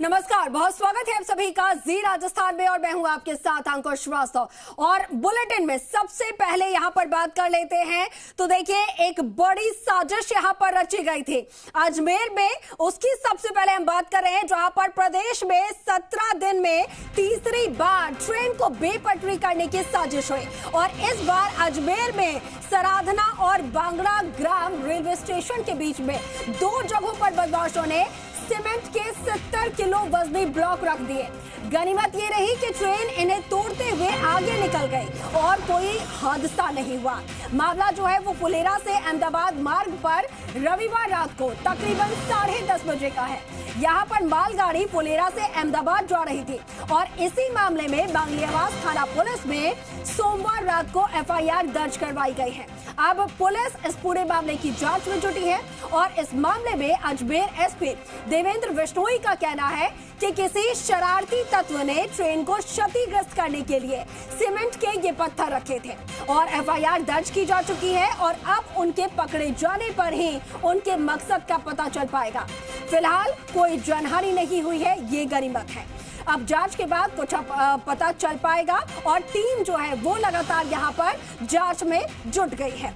नमस्कार, बहुत स्वागत है आप सभी का जी राजस्थान में और मैं हूं आपके साथ अंकुर श्रीवास्तव। और बुलेटिन में सबसे पहले यहां पर बात कर लेते हैं तो देखिए एक बड़ी साजिश यहां पर रची गई थी अजमेर में। उसकी सबसे पहले हम बात कर रहे हैं जहां पर प्रदेश में 17 दिन में तीसरी बार ट्रेन को बेपटरी करने की साजिश हुई और इस बार अजमेर में सराधना और बांगड़ा ग्राम रेलवे स्टेशन के बीच में दो जगहों पर बदमाशों ने सीमेंट के 70 किलो वजनी ब्लॉक रख दिए। गनीमत ये रही कि ट्रेन इन्हें तोड़ते हुए आगे निकल गई और कोई हादसा नहीं हुआ। मामला जो है वो फुलेरा से अहमदाबाद मार्ग पर रविवार रात को तकरीबन 10:30 बजे का है। यहाँ पर मालगाड़ी फुलेरा से अहमदाबाद जा रही थी और इसी मामले में बांग्लियावास थाना पुलिस में सोमवार रात को एफआईआर दर्ज करवाई गई है। अब पुलिस इस पूरे मामले की जांच में जुटी है और इस मामले में अजमेर एसपी देवेंद्र बिश्नोई का कहना है कि किसी शरारती तत्व ने ट्रेन को क्षतिग्रस्त करने के लिए सीमेंट के ये पत्थर रखे थे और एफआईआर दर्ज की जा चुकी है और अब उनके पकड़े जाने पर ही उनके मकसद का पता चल पाएगा। फिलहाल कोई जनहानि नहीं हुई है, ये गनीमत है। अब जांच के बाद कुछ पता चल पाएगा और टीम जो है वो लगातार यहां पर जांच में जुट गई है।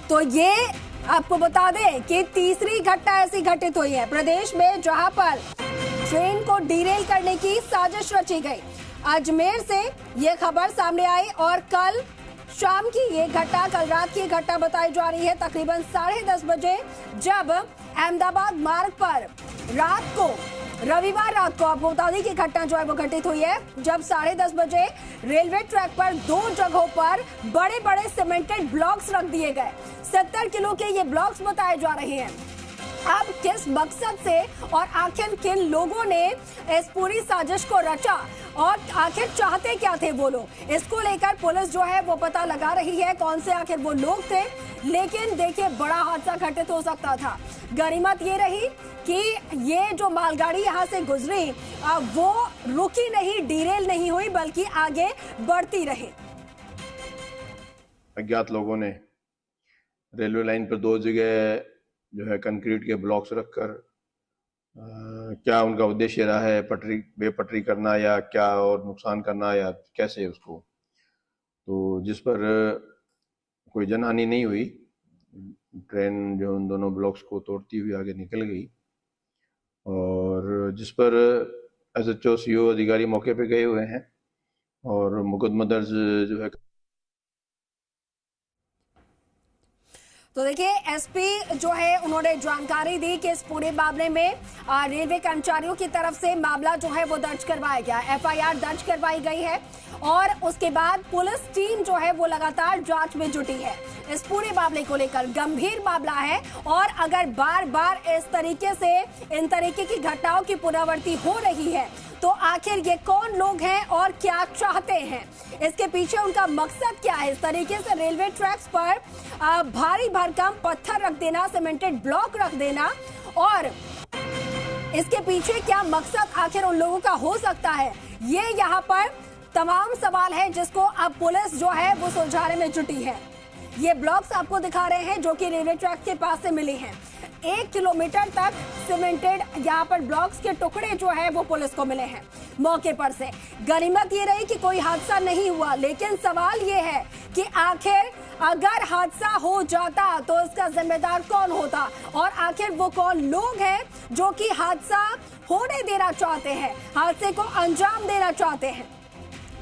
तो ये आपको बता दें कि तीसरी घटना ऐसी घटित हुई है प्रदेश में जहां पर ट्रेन को डीरेल करने की साजिश रची गई। अजमेर से ये खबर सामने आई और कल शाम की ये घटना, कल रात की घटना बताई जा रही है तकरीबन 10:30 बजे, जब अहमदाबाद मार्ग पर रात को रविवार रात को आपको बता दें कि घटना जो है वो घटित हुई है जब 10:30 बजे रेलवे ट्रैक पर दो जगहों पर बड़े बड़े सीमेंटेड ब्लॉक्स रख दिए गए। 70 किलो के ये ब्लॉक्स बताए जा रहे हैं। अब किस मकसद से और आखिर किन लोगों ने इस पूरी साजिश को रचा और आखिर चाहते क्या थे वो लोग, इसको लेकर पुलिस जो है वो पता लगा रही है कौन से आखिर वो लोग थे। लेकिन देखिए बड़ा हादसा घटित हो सकता था। गनीमत ये रही कि ये जो मालगाड़ी यहाँ से गुजरी वो रुकी नहीं, डीरेल नहीं हुई, बल्कि आगे बढ़ती रही। अज्ञात लोगों ने रेलवे लाइन पर दो जगह जो है कंक्रीट के ब्लॉक्स रखकर क्या उनका उद्देश्य रहा है, पटरी बेपटरी करना या क्या और नुकसान करना या कैसे उसको, तो जिस पर कोई जनहानि नहीं हुई। ट्रेन जो उन दोनों ब्लॉक्स को तोड़ती हुई आगे निकल गई और जिस पर एसएचओ सीओ अधिकारी मौके पे गए हुए हैं और मुकदमा दर्ज जो है। तो देखिए एसपी जो है उन्होंने जानकारी दी कि इस पूरे मामले में रेलवे कर्मचारियों की तरफ से मामला जो है वो दर्ज करवाया गया, एफआईआर दर्ज करवाई गई है और उसके बाद पुलिस टीम जो है वो लगातार जांच में जुटी है। इस पूरे मामले को लेकर गंभीर मामला है और अगर बार बार इस तरीके से इन तरीके की घटनाओं की पुनरावृत्ति हो रही है तो आखिर ये कौन लोग हैं और क्या चाहते हैं, इसके पीछे उनका मकसद क्या है। इस तरीके से रेलवे ट्रैक्स पर भारी भरकम पत्थर रख देना, सीमेंटेड ब्लॉक रख देना और इसके पीछे क्या मकसद आखिर उन लोगों का हो सकता है, ये यहाँ पर तमाम सवाल है जिसको अब पुलिस जो है वो सुलझाने में जुटी है। ये ब्लॉक्स आपको दिखा रहे हैं जो कि रेलवे ट्रैक के पास से मिले हैं। 1 किलोमीटर तक सीमेंटेड यहाँ पर ब्लॉक्स के टुकड़े जो है वो पुलिस को मिले हैं मौके पर से। गनीमत ये रही कि कोई हादसा नहीं हुआ, लेकिन सवाल ये है कि आखिर अगर हादसा हो जाता तो इसका जिम्मेदार कौन होता और आखिर वो कौन लोग हैं जो कि हादसा होने देना चाहते हैं, हादसे को अंजाम देना चाहते हैं।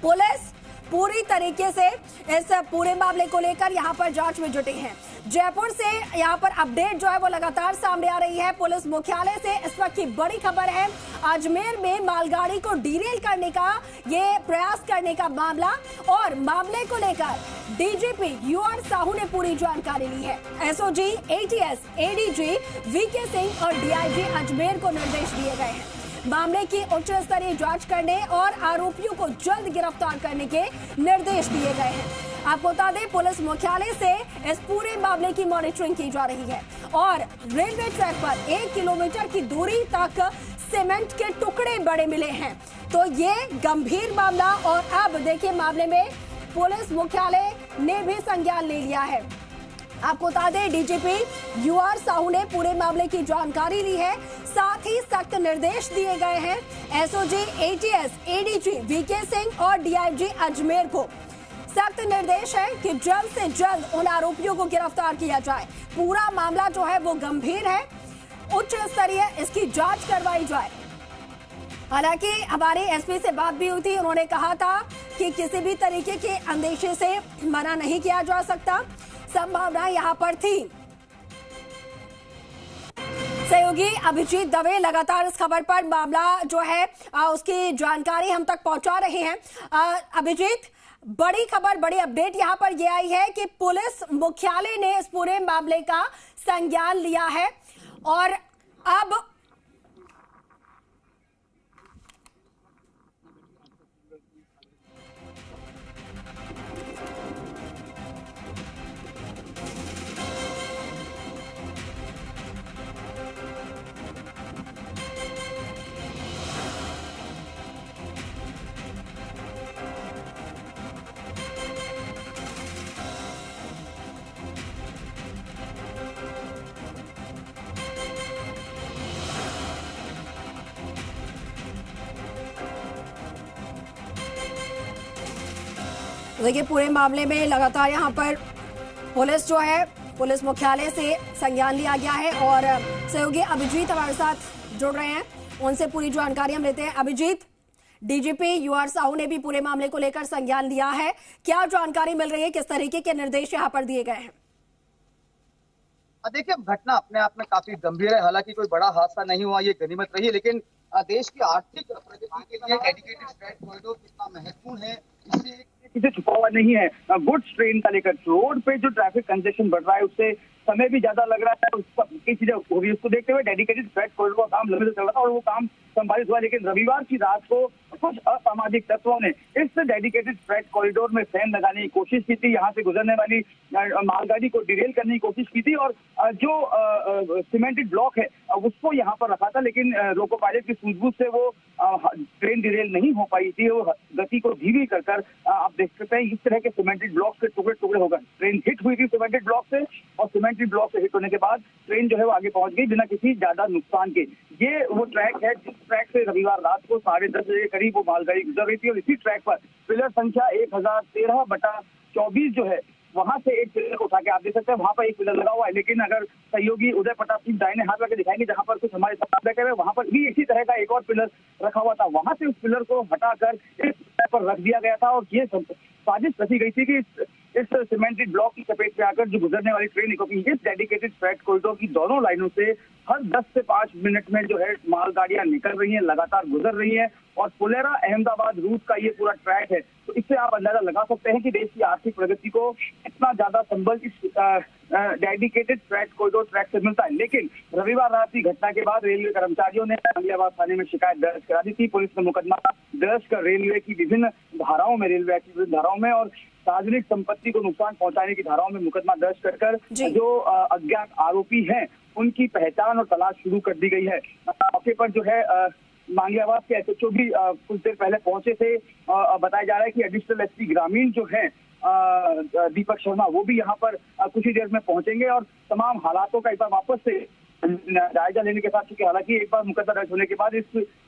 पुलिस पूरी तरीके से इस पूरे मामले को लेकर यहां पर जांच में जुटी है। जयपुर से यहां पर अपडेट जो है वो लगातार सामने आ रही है। पुलिस मुख्यालय से इस वक्त की बड़ी खबर है, अजमेर में मालगाड़ी को डीरेल करने का ये प्रयास करने का मामला और मामले को लेकर डीजीपी यूआर साहू ने पूरी जानकारी ली है। SOG, ATS, ADG VK Singh और डीआईजी अजमेर को निर्देश दिए गए हैं मामले की उच्च स्तरीय जांच करने और आरोपियों को जल्द गिरफ्तार करने के निर्देश दिए गए हैं। आपको बता दें पुलिस मुख्यालय से इस पूरे मामले की मॉनिटरिंग की जा रही है और रेलवे ट्रैक पर 1 किलोमीटर की दूरी तक सीमेंट के टुकड़े बड़े मिले हैं। तो ये गंभीर मामला और अब देखिए मामले में पुलिस मुख्यालय ने भी संज्ञान ले लिया है। आपको बता दें डीजीपी यूआर साहू ने पूरे मामले की जानकारी ली है, साथ ही सख्त निर्देश दिए गए हैं SOG, ATS, ADG VK Singh और डीआईजी अजमेर को। सख्त निर्देश है कि जल्द से जल्द उन आरोपियों को गिरफ्तार किया जाए। पूरा मामला जो है वो गंभीर है, उच्च स्तरीय इसकी जांच करवाई जाए। हालांकि हमारे एसपी से बात भी हुई थी, उन्होंने कहा था कि किसी भी तरीके के अंदेशे से मना नहीं किया जा सकता, संभावना यहां पर थी। सहयोगी अभिजीत दवे लगातार इस खबर पर मामला जो है उसकी जानकारी हम तक पहुंचा रहे हैं। अभिजीत, बड़ी खबर, बड़ी अपडेट यहां पर यह आई है कि पुलिस मुख्यालय ने इस पूरे मामले का संज्ञान लिया है और अब देखिए पूरे मामले में लगातार यहाँ पर पुलिस जो है, पुलिस मुख्यालय से संज्ञान लिया गया है और सहयोगी अभिजीत हमारे साथ जुड़ रहे हैं, उनसे पूरी जानकारी हम लेते हैं। अभिजीत, डीजीपी यूआर साहू ने भी पूरे मामले को लेकर संज्ञान लिया है, क्या जानकारी मिल रही है, किस तरीके के निर्देश यहाँ पर दिए गए हैं? देखिए घटना अपने आप में काफी गंभीर है, हालांकि कोई बड़ा हादसा नहीं हुआ, ये गनीमत रही है, लेकिन देश की आर्थिक प्रगति के लिए डेडिकेटेड फ्रेट कॉरिडोर कितना महत्वपूर्ण है इससे किसी छुपा हुआ नहीं है। गुड्स ट्रेन का लेकर रोड पे जो ट्रैफिक कंजेशन बढ़ रहा है उससे समय भी ज्यादा लग रहा है, कई चीजें हो रही है, उसको देखते हुए डेडिकेटेड फ्रेट कॉरिडोर का काम लंबे से चल रहा था और वो काम संपादित हुआ, लेकिन रविवार की रात को कुछ असामाजिक तत्वों ने इस डेडिकेटेड फ्रेट कॉरिडोर में फैन लगाने की कोशिश की थी, यहाँ से गुजरने वाली मालगाड़ी को डिरेल करने की कोशिश की थी और जो सीमेंटेड ब्लॉक है उसको यहाँ पर रखा था, लेकिन लोको पायलट की सूझबूझ से वो ट्रेन डिरेल नहीं हो पाई थी, वो गति को धीमी कर आप देख सकते हैं इस तरह के सीमेंटेड ब्लॉक के टुकड़े टुकड़े होकर ट्रेन हिट हुई थी सीमेंटेड ब्लॉक से, और सीमेंटेड ब्लॉक से हिट होने के बाद ट्रेन जो है वो आगे पहुंच गई बिना किसी ज्यादा नुकसान के। ये वो ट्रैक है जिस ट्रैक से रविवार रात को 10:30 बजे के करीब वो मालगाड़ी गुजर रही थी और इसी ट्रैक पर पिलर संख्या 1013/24 जो है वहां से एक पिलर को उठा के आप देख सकते हैं, वहां पर एक पिलर लगा हुआ है, लेकिन अगर सहयोगी उदय प्रताप सिंह दाहिने हाथ लगे दिखाएंगे जहां पर कुछ हमारे साथ बैठे हुए वहां पर भी इसी तरह का एक और पिलर रखा हुआ था, वहां से उस पिलर को हटाकर इस पर रख दिया गया था और ये साजिश रची गई थी कि इस सीमेंटेड ब्लॉक की चपेट में आकर जो गुजरने वाली ट्रेन क्योंकि इस डेडिकेटेड फ्रेट कॉरिडोर की दोनों लाइनों से हर 10 से 5 मिनट में जो है मालगाड़ियां निकल रही हैं, लगातार गुजर रही हैं और फुलेरा अहमदाबाद रूट का ये पूरा ट्रैक है, तो इससे आप अंदाजा लगा सकते हैं कि देश की आर्थिक प्रगति को इतना ज्यादा संबल इस डेडिकेटेड फ्रेट कॉरिडोर ट्रैक से मिलता है। लेकिन रविवार रात की घटना के बाद रेलवे कर्मचारियों ने गाजियाबाद थाने में शिकायत दर्ज करा दी थी। पुलिस ने मुकदमा दर्ज कर रेलवे की विभिन्न धाराओं में, रेलवे एक्ट की विभिन्न धाराओं में और सार्वजनिक संपत्ति को नुकसान पहुंचाने की धाराओं में मुकदमा दर्ज कर जो अज्ञात आरोपी हैं उनकी पहचान और तलाश शुरू कर दी गई है। मौके पर जो है मांगियाबाद के एसएचओ भी कुछ देर पहले पहुंचे थे। बताया जा रहा है कि एडिशनल एसपी ग्रामीण जो है दीपक शर्मा वो भी यहाँ पर कुछ ही देर में पहुंचेंगे और तमाम हालातों का एक बार वापस से जायजा लेने के साथ, क्योंकि हालांकि एक बार मुकदमा दर्ज होने के बाद इस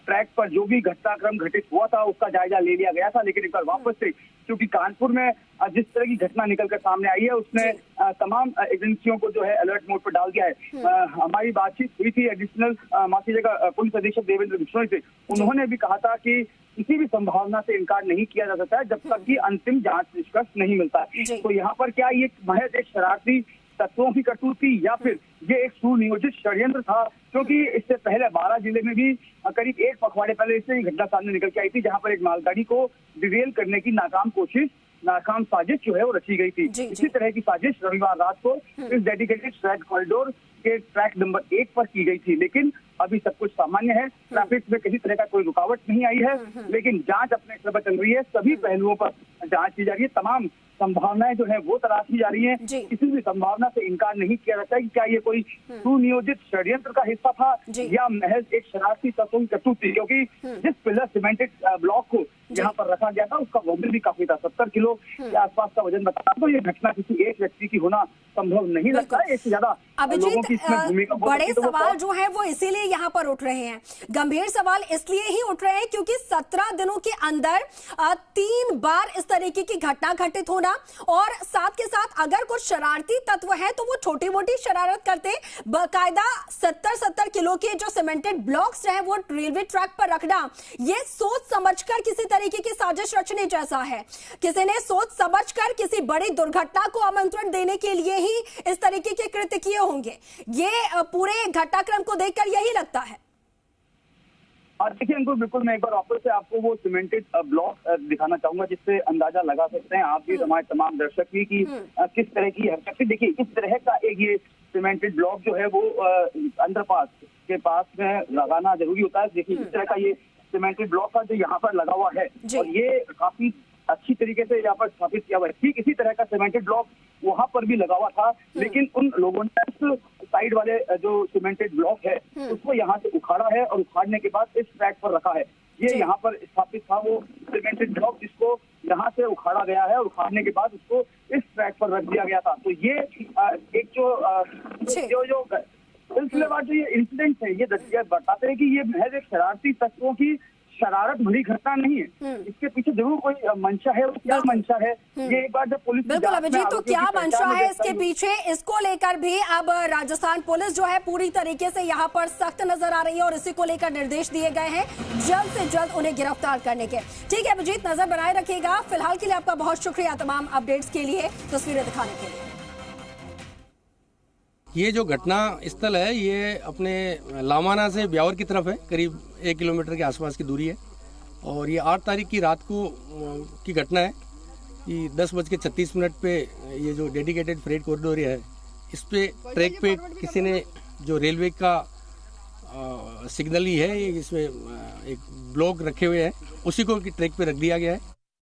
ट्रैक पर जो भी घटनाक्रम घटित हुआ था उसका जायजा ले लिया गया था, लेकिन एक बार वापस से क्योंकि कानपुर में जिस तरह की घटना निकलकर सामने आई है उसने तमाम एजेंसियों को जो है अलर्ट मोड पर डाल दिया है। हमारी बातचीत हुई थी एडिशनल पुलिस अधीक्षक देवेंद्र बिश्नोई से, उन्होंने भी कहा था कि किसी भी संभावना से इनकार नहीं किया जा सकता है जब तक कि अंतिम जांच निष्कर्ष नहीं मिलता है। तो यहाँ पर क्या ये महज एक शरारती तत्वों की कटौती या फिर ये एक सुनियोजित षड्यंत्र था, क्योंकि इससे पहले 12 जिले में भी करीब एक पखवाड़े पहले इससे घटना सामने निकल के आई थी जहां पर एक मालगाड़ी को डिरेल करने की नाकाम साजिश जो है वो रची गई थी। इसी तरह की साजिश रविवार रात को इस डेडिकेटेड फ्रेट कॉरिडोर के ट्रैक नंबर 1 पर की गई थी, लेकिन अभी सब कुछ सामान्य है। ट्रैफिक में किसी तरह का कोई रुकावट नहीं आई है, लेकिन जांच अपने स्तर पर चल रही है। सभी पहलुओं पर जांच की जा रही है, तमाम संभावनाएं जो है वो तलाशी जा रही हैं। किसी भी संभावना से इनकार नहीं किया जाता है कि क्या ये कोई सुनियोजित षड्यंत्र का हिस्सा था या महज एक शरारती तत्वों की कटुती, क्योंकि जिस पिलर सीमेंटेड ब्लॉक को यहाँ पर रखा गया था उसका वजन भी काफी था, 70 किलो के आसपास का वजन बताया। तो ये घटना किसी एक व्यक्ति की होना संभव नहीं लगता है। इससे ज्यादा लोगों की इसमें भूमिका बड़े सवाल जो है वो इसीलिए यहाँ पर उठ रहे हैं, गंभीर सवाल इसलिए ही उठ रहे हैं क्योंकि 17 दिनों के अंदर 3 बार इस तरीके की घटना घटित होना, और साथ के साथ अगर कुछ शरारती तत्व है तो वो छोटी मोटी शरारत करते, बाकायदा 70 किलो के जो सीमेंटेड ब्लॉक्स है वो रेलवे ट्रैक पर रखना, ये सोच समझकर किसी तरीके की साजिश रचने जैसा है। किसी ने सोच समझकर किसी बड़ी दुर्घटना को आमंत्रण देने के लिए ही इस तरीके के कृत्य किए होंगे। ये पूरे घटनाक्रम को देखकर यही लगता है। और देखिए अंकुर, बिल्कुल मैं एक बार वापस से आपको वो सीमेंटेड ब्लॉक दिखाना चाहूंगा जिससे अंदाजा लगा सकते हैं आप भी, हमारे तमाम दर्शक भी, कि किस तरह की हरकत। देखिए इस तरह का एक ये सीमेंटेड ब्लॉक जो है वो अंडरपास के पास में लगाना जरूरी होता है। देखिए इस तरह का ये सीमेंटेड ब्लॉक का जो यहाँ पर लगा हुआ है और ये काफी अच्छी तरीके से यहाँ पर स्थापित किया हुआ है। ठीक इसी तरह का सीमेंटेड ब्लॉक वहां पर भी लगा हुआ था, लेकिन उन लोगों ने उस साइड वाले जो सीमेंटेड ब्लॉक है उसको यहाँ से उखाड़ा है और उखाड़ने के बाद इस ट्रैक पर रखा है। ये यहाँ पर स्थापित था वो सीमेंटेड ब्लॉक जिसको यहाँ से उखाड़ा गया है और उखाड़ने के बाद उसको इस ट्रैक पर रख दिया गया था। तो ये एक जो सिलसिलेवार जो ये इंसिडेंट है ये बताते हैं कि ये महज एक शरारती तत्वों की शरारत भरी घटना नहीं है, इसके पीछे जरूर कोई मंशा है। क्या मंशा है ये एक बार जब पुलिस बिल्कुल अभिजीत, तो क्या मंशा है इसके पीछे, इसको लेकर भी अब राजस्थान पुलिस जो है पूरी तरीके से यहाँ पर सख्त नजर आ रही है और इसी को लेकर निर्देश दिए गए हैं जल्द से जल्द उन्हें गिरफ्तार करने के। ठीक है अभिजीत, नजर बनाए रखिएगा। फिलहाल के लिए आपका बहुत शुक्रिया तमाम अपडेट्स के लिए, तस्वीरें दिखाने के लिए। ये जो घटना स्थल है ये अपने लामाना से ब्यावर की तरफ है, करीब 1 किलोमीटर के आसपास की दूरी है। और ये 8 तारीख की रात को की घटना है कि 10:36 पे ये जो डेडिकेटेड फ्रेट कॉरिडोर है इस पे ट्रैक पे किसी ने जो रेलवे का सिग्नल ही है, इसमें एक ब्लॉक रखे हुए हैं, उसी को ट्रैक पे रख दिया गया है।